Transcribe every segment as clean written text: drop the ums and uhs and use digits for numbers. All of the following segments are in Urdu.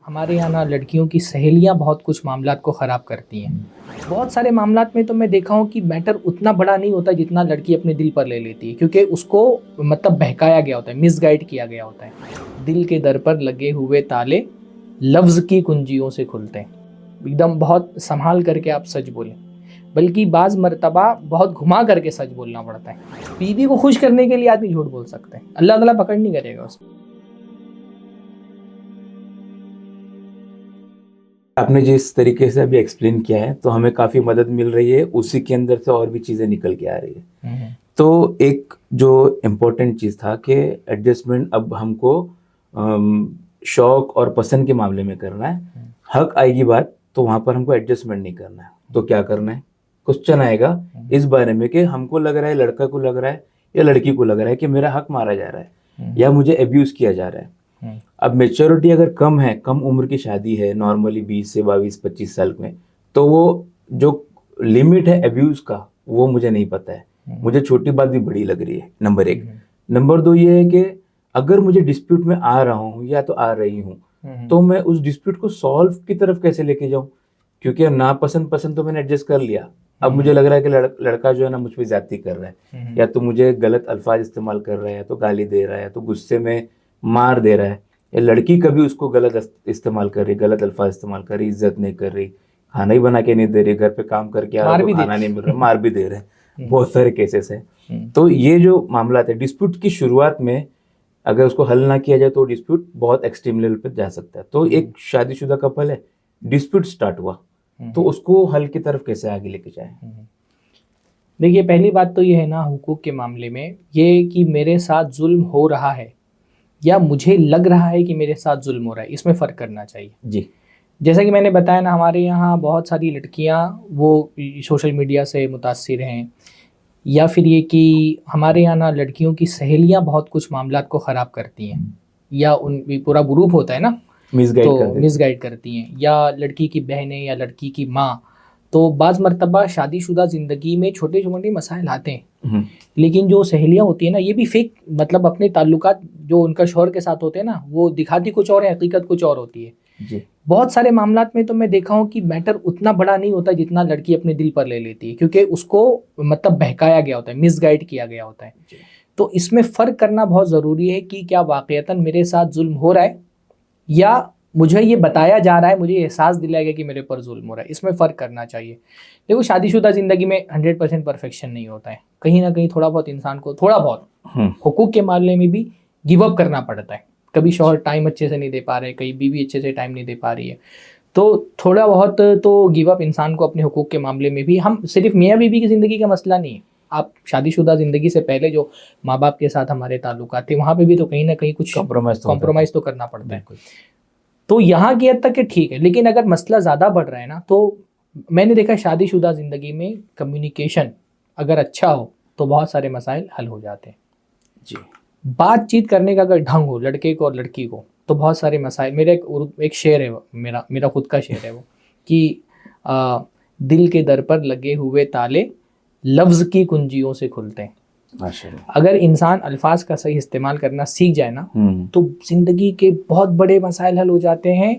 ہمارے یہاں نا لڑکیوں کی سہیلیاں بہت کچھ معاملات کو خراب کرتی ہیں. بہت سارے معاملات میں تو میں دیکھا ہوں کہ میٹر اتنا بڑا نہیں ہوتا جتنا لڑکی اپنے دل پر لے لیتی ہے, کیونکہ اس کو مطلب بہکایا گیا ہوتا ہے, مس گائیڈ کیا گیا ہوتا ہے. دل کے در پر لگے ہوئے تالے لفظ کی کنجیوں سے کھلتے ہیں. ایک دم بہت سنبھال کر کے آپ سچ بولیں, بلکہ بعض مرتبہ بہت گھما کر کے سچ بولنا پڑتا ہے. بیوی کو خوش کرنے کے لیے آدمی جھوٹ بول سکتے ہیں, اللہ تعالیٰ پکڑ نہیں کرے گا اس کو. آپ نے جس طریقے سے ابھی ایکسپلین کیا ہے تو ہمیں کافی مدد مل رہی ہے, اسی کے اندر سے اور بھی چیزیں نکل کے آ رہی ہے. تو ایک جو امپورٹنٹ چیز تھا کہ ایڈجسٹمنٹ اب ہم کو شوق اور پسند کے معاملے میں کرنا ہے. حق آئے گی بات تو وہاں پر ہم کو ایڈجسٹمنٹ نہیں کرنا ہے. تو کیا کرنا ہے؟ کوشچن آئے گا اس بارے میں کہ ہم کو لگ رہا ہے, لڑکا کو لگ رہا ہے یا لڑکی کو لگ رہا ہے کہ میرا حق مارا جا رہا ہے یا مجھے ابیوز کیا جا رہا ہے. اب میچورٹی اگر کم ہے, کم عمر کی شادی ہے, نارملی 20 سے 22-25 سال میں, تو وہ جو لمٹ ہے ابیوز کا وہ مجھے نہیں پتہ ہے. مجھے چھوٹی بات بھی بڑی لگ رہی ہے, نمبر 1. نمبر 2 یہ ہے کہ اگر مجھے ڈسپیوٹ میں آ رہا ہوں یا تو آ رہی ہوں تو میں اس ڈسپیوٹ کو سالو کی طرف کیسے لے کے جاؤں, کیونکہ ناپسند تو میں نے ایڈجسٹ کر لیا. اب مجھے لگ رہا ہے کہ لڑکا جو ہے نا مجھ پہ زیادتی کر رہا ہے, یا تو مجھے غلط الفاظ استعمال کر رہا ہے, یا تو گالی دے رہا ہے, یا تو غصے میں مار دے رہا ہے, یا لڑکی کبھی اس کو غلط استعمال کر رہی, غلط الفاظ استعمال کر رہی, عزت نہیں کر رہی, کھانا ہی بنا کے نہیں دے رہی, گھر پہ کام کر کے آ رہا کھانا نہیں مل رہا, مار بھی دے رہے ہیں. بہت سارے کیسز ہیں. تو یہ جو معاملات ہیں ڈسپیوٹ کی شروعات میں اگر اس کو حل نہ کیا جائے تو ڈسپیوٹ بہت ایکسٹریم لیول پہ جا سکتا ہے. تو ایک شادی شدہ کپل ہے, ڈسپیوٹ سٹارٹ ہوا تو اس کو حل کی طرف کیسے آگے لے کے جائیں؟ دیکھیے, پہلی بات تو یہ ہے نا حقوق کے معاملے میں یہ کہ میرے ساتھ ظلم ہو رہا ہے یا مجھے لگ رہا ہے کہ میرے ساتھ ظلم ہو رہا ہے, اس میں فرق کرنا چاہیے. جی, جیسا کہ میں نے بتایا نا, ہمارے یہاں بہت ساری لڑکیاں وہ سوشل میڈیا سے متاثر ہیں, یا پھر یہ کہ ہمارے یہاں نا لڑکیوں کی سہیلیاں بہت کچھ معاملات کو خراب کرتی ہیں, یا ان پورا گروپ ہوتا ہے نا تو مس گائیڈ کرتی ہیں, یا لڑکی کی بہنیں یا لڑکی کی ماں. تو بعض مرتبہ شادی شدہ زندگی میں چھوٹے چھوٹے مسائل آتے ہیں, لیکن جو سہیلیاں ہوتی ہیں نا یہ بھی فیک, مطلب اپنے تعلقات جو ان کا شوہر کے ساتھ ہوتے ہیں نا وہ دکھاتی کچھ اور ہے, حقیقت کچھ اور ہوتی ہے. جی, بہت سارے معاملات میں تو میں دیکھا ہوں کہ میٹر اتنا بڑا نہیں ہوتا جتنا لڑکی اپنے دل پر لے لیتی ہے, کیونکہ اس کو مطلب بہکایا گیا ہوتا ہے, مس گائیڈ کیا گیا ہوتا ہے. تو اس میں فرق کرنا بہت ضروری ہے کہ کیا واقعتاً میرے ساتھ ظلم ہو رہا ہے یا مجھے یہ بتایا جا رہا ہے, مجھے احساس دلایا گیا کہ میرے پر ظلم ہو رہا ہے. اس میں فرق کرنا چاہیے. دیکھو, شادی شدہ زندگی میں 100% پرفیکشن نہیں ہوتا ہے, کہیں نہ کہیں تھوڑا بہت انسان کو تھوڑا بہت حقوق کے معاملے میں بھی گیو اپ کرنا پڑتا ہے. کبھی شوہر ٹائم اچھے سے نہیں دے پا رہے, کہیں بیوی اچھے سے ٹائم نہیں دے پا رہی ہے, تو تھوڑا بہت تو گیو اپ انسان کو اپنے حقوق کے معاملے میں بھی. ہم صرف میاں بیوی کی زندگی کا مسئلہ نہیں ہے, آپ شادی شدہ زندگی سے پہلے جو ماں باپ کے ساتھ ہمارے تعلقات تھے وہاں پہ بھی تو کہیں نہ کہیں کچھ کمپرومائز تو کرنا پڑتا ہے. تو یہاں کی حد تک کہ ٹھیک ہے, لیکن اگر مسئلہ زیادہ بڑھ رہا ہے نا, تو میں نے دیکھا شادی شدہ زندگی میں کمیونیکیشن اگر اچھا ہو تو بہت سارے مسائل حل ہو جاتے ہیں. جی, بات چیت کرنے کا اگر ڈھنگ ہو لڑکے کو اور لڑکی کو تو بہت سارے مسائل. میرا ایک شعر ہے, میرا خود کا شعر ہے وہ, کہ دل کے در پر لگے ہوئے تالے لفظ کی کنجیوں سے کھلتے ہیں. اگر انسان الفاظ کا صحیح استعمال کرنا سیکھ جائے نا تو زندگی کے بہت بڑے مسائل حل ہو جاتے ہیں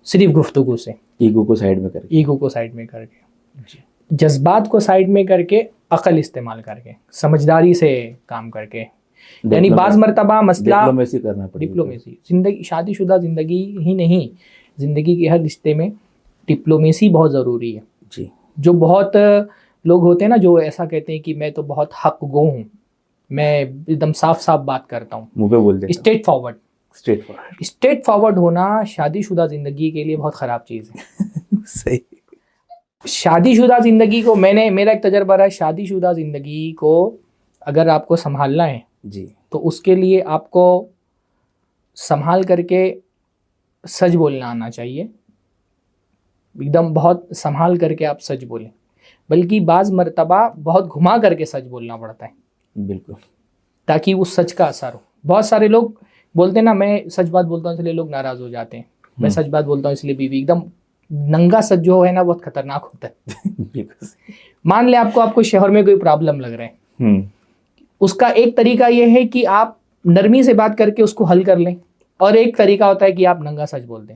صرف گفتگو سے. ایگو کو سائڈ میں کر کے, جذبات کو سائڈ میں کر کے, عقل استعمال کر کے, سمجھداری سے کام کر کے. یعنی بعض مرتبہ مسئلہ ڈپلومیسی زندگی, شادی شدہ زندگی ہی نہیں, زندگی کے ہر رشتے میں ڈپلومیسی بہت ضروری ہے. جی, جو بہت لوگ ہوتے ہیں نا جو ایسا کہتے ہیں کہ میں تو بہت حق گو ہوں, میں ایک دم صاف بات کرتا ہوں, منہ پہ بول دیتا ہوں. اسٹریٹ فارورڈ ہونا شادی شدہ زندگی کے لیے بہت خراب چیز ہے. صحیح. شادی شدہ زندگی کو میرا ایک تجربہ رہا ہے, شادی شدہ زندگی کو اگر آپ کو سنبھالنا ہے جی تو اس کے لیے آپ کو سنبھال کر کے سچ بولنا آنا چاہیے. ایک دم بہت سنبھال کر کے آپ سچ بولیں, بلکہ بعض مرتبہ بہت گھما کر کے سچ بولنا پڑتا ہے. بالکل, تاکہ اس سچ کا اثر ہو. بہت سارے لوگ بولتے ہیں نا میں سچ بات بولتا ہوں اس لیے لوگ ناراض ہو جاتے ہیں, میں سچ بات بولتا ہوں اس لیے بیوی. ایک دم ننگا سچ جو ہے نا بہت خطرناک ہوتا ہے. مان لیں آپ کو شوہر میں کوئی پرابلم لگ رہا ہے, اس کا ایک طریقہ یہ ہے کہ آپ نرمی سے بات کر کے اس کو حل کر لیں, اور ایک طریقہ ہوتا ہے کہ آپ ننگا سچ بول دیں.